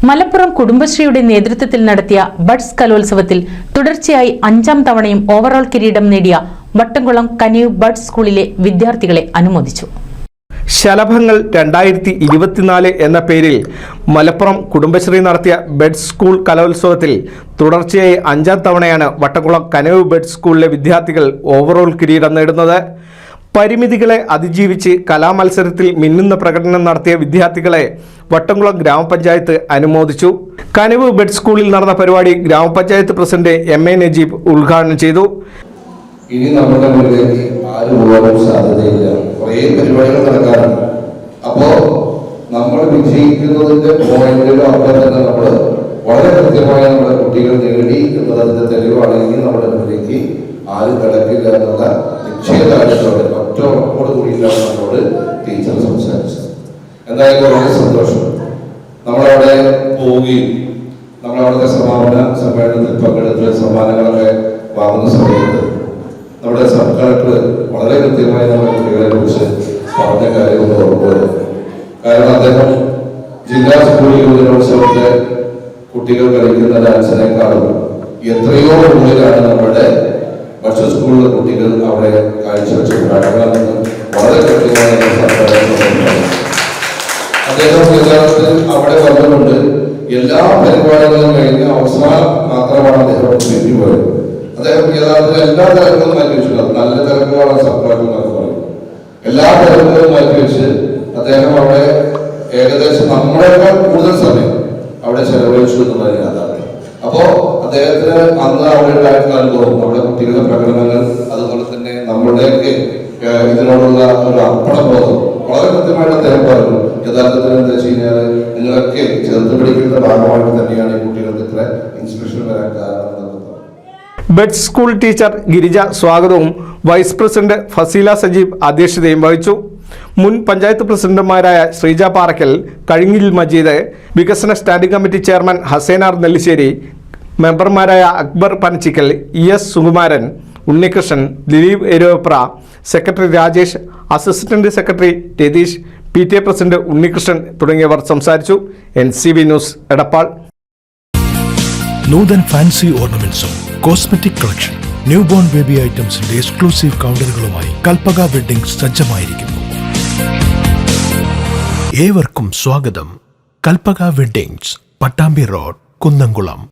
മലപ്പുറം കുടുംബശ്രീയുടെ നേതൃത്വത്തിൽ നടത്തിയ ബഡ്സ് കലോത്സവത്തിൽ തുടർച്ചയായി 5ാം തവണയും ഓവറോൾ കിരീടം നേടിയ വട്ടംകുളം കനിവ് ബഡ്സ് സ്കൂളിലെ വിദ്യാർത്ഥികളെ അനുമോദിച്ചു. ശലഭങ്ങൾ 2024 എന്ന പേരിൽ മലപ്പുറം കുടുംബശ്രീ നടത്തിയ ബഡ്സ് സ്കൂൾ കലോത്സവത്തിൽ തുടർച്ചയായി 5ാം തവണയാണ് വട്ടംകുളം കനിവ് ബഡ്സ് സ്കൂളിലെ വിദ്യാർത്ഥികൾ ഓവറോൾ കിരീടം നേടുന്നത്. പരിമിതികളെ അതിജീവിച്ച് കലാമത്സരത്തിൽ മിന്നുന്ന പ്രകടനം നടത്തിയ വിദ്യാർത്ഥികളെ വട്ടംകുളം ഗ്രാമപഞ്ചായത്ത് അനുമോദിച്ചു. കനിവ് ബഡ്സ് സ്കൂളിൽ നടന്ന പരിപാടി ഗ്രാമപഞ്ചായത്ത് പ്രസിഡന്റ് MA നജീബ് ഉദ്ഘാടനം ചെയ്തു. ഇനി നമ്മുടെ മുന്നിലേക്ക് ആരും പോകാനും സാധ്യതയില്ല. കുറേ പരിപാടികൾ നടക്കാറുണ്ട്. അപ്പോൾ നമ്മൾ വിജയിക്കുന്നതിന്റെ പോയിന്റിലോ അപ്പോൾ തന്നെ നമ്മൾ വളരെ കൃത്യമായി നമ്മുടെ കുട്ടികൾ നേടി എന്നതിന്റെ തെളിവാണെങ്കിൽ നമ്മുടെ മുന്നിലേക്ക് ആരും കിടക്കില്ല എന്നുള്ള നിശ്ചയദാർഢ്യത്തോടെ ഒറ്റോട് കൂടിയിട്ടാണ് നമ്മളോട് ടീച്ചർ സംസാരിച്ചത്. എന്തായാലും വളരെ സന്തോഷം. നമ്മളവിടെ പോവുകയും നമ്മളവിടുത്തെ സമാപന സമ്മേളനത്തിൽ പങ്കെടുത്ത് സമ്മാനങ്ങളൊക്കെ വാങ്ങുന്ന സമയത്ത് നമ്മുടെ സബ് കളക്ടർ വളരെ കൃത്യമായി നമ്മുടെ കുട്ടികളെ കുറിച്ച് പറഞ്ഞ കാര്യങ്ങൾ ഓർമ്മവരും. കാരണം അദ്ദേഹം ജില്ലാ സ്കൂൾ യുവജനോത്സവത്തിലെ കുട്ടികൾ കളിക്കുന്ന ഡാൻസിനേക്കാളും എത്രയോ മുന്നിലാണ് നമ്മുടെ ബഡ്സ് സ്കൂളിലെ കുട്ടികൾ അവിടെ കാഴ്ചവെച്ച ഘടകങ്ങളെന്ന് വളരെ കൃത്യമായി അദ്ദേഹം യഥാർത്ഥത്തിൽ അവിടെ വന്നുകൊണ്ട് എല്ലാ പരിപാടികളും കഴിഞ്ഞ് അവസാനം മാത്രമാണ് അദ്ദേഹം തിരിഞ്ഞുപോയത്. അദ്ദേഹം യഥാർത്ഥത്തിൽ എല്ലാ തിരക്കുകളും മാറ്റി വെച്ചിട്ടുണ്ട്. നല്ല തിരക്കുകളാണ് സർക്കാർ നടത്തുന്നത്. എല്ലാ തിരക്കുകളും മാറ്റി വെച്ച് അദ്ദേഹം അവിടെ ഏകദേശം നമ്മളെക്കാൾ കൂടുതൽ സമയം അവിടെ ചെലവഴിച്ചു എന്നുള്ളത് യാഥാർത്ഥ്യം. അപ്പോ അദ്ദേഹത്തിന് അന്ന് അവിടെ ഉണ്ടായിട്ടുള്ള അനുഭവം, നമ്മുടെ കുട്ടികളുടെ പ്രകടനങ്ങൾ, അതുപോലെ തന്നെ നമ്മുടെയൊക്കെ ഇതിനോടുള്ള ഒരു അർപ്പണബോധം വളരെ കൃത്യമായിട്ട് അദ്ദേഹം പറഞ്ഞു. യഥാർത്ഥത്തിൽ എന്താ വെച്ച് കഴിഞ്ഞാൽ നിങ്ങളൊക്കെ ചേർത്ത് പിടിക്കുന്ന ഭാഗമായിട്ട് തന്നെയാണ് ഈ കുട്ടികൾക്ക് ഇത്ര ഇൻസ്പിറേഷൻ വരാൻ കാരണം. ബഡ്സ് സ്കൂൾ ടീച്ചർ ഗിരിജ സ്വാഗതവും വൈസ് പ്രസിഡന്റ് ഫസീല സജീബ് അധ്യക്ഷതയും വഹിച്ചു. മുൻ പഞ്ചായത്ത് പ്രസിഡന്റുമാരായ ശ്രീജ പാറക്കൽ, കഴിഞ്ഞിൽ മജീദ്, വികസന standing committee chairman Hassainar Nellissery, മെമ്പർമാരായ Akbar Panachikkal, ES Sukumaran, Unnikrishnan, Dileep Eruvapra, secretary Rajesh, assistant secretary Ratheesh, PTA president Unnikrishnan തുടങ്ങിയവർ സംസാരിച്ചു. NCV news Edappal. Nuthan fancy ഓർണമെന്റ്സും cosmetic collection, new born baby ഐറ്റംസിന്റെ എക്സ്ക്ലൂസീവ് കൗണ്ടറുകളുമായി കൽപ്പക വെഡ്ഡിംഗ് സജ്ജമായിരിക്കുന്നു. ഏവർക്കും സ്വാഗതം. Kalpaka weddings, Pattambi road, Kunnamkulam.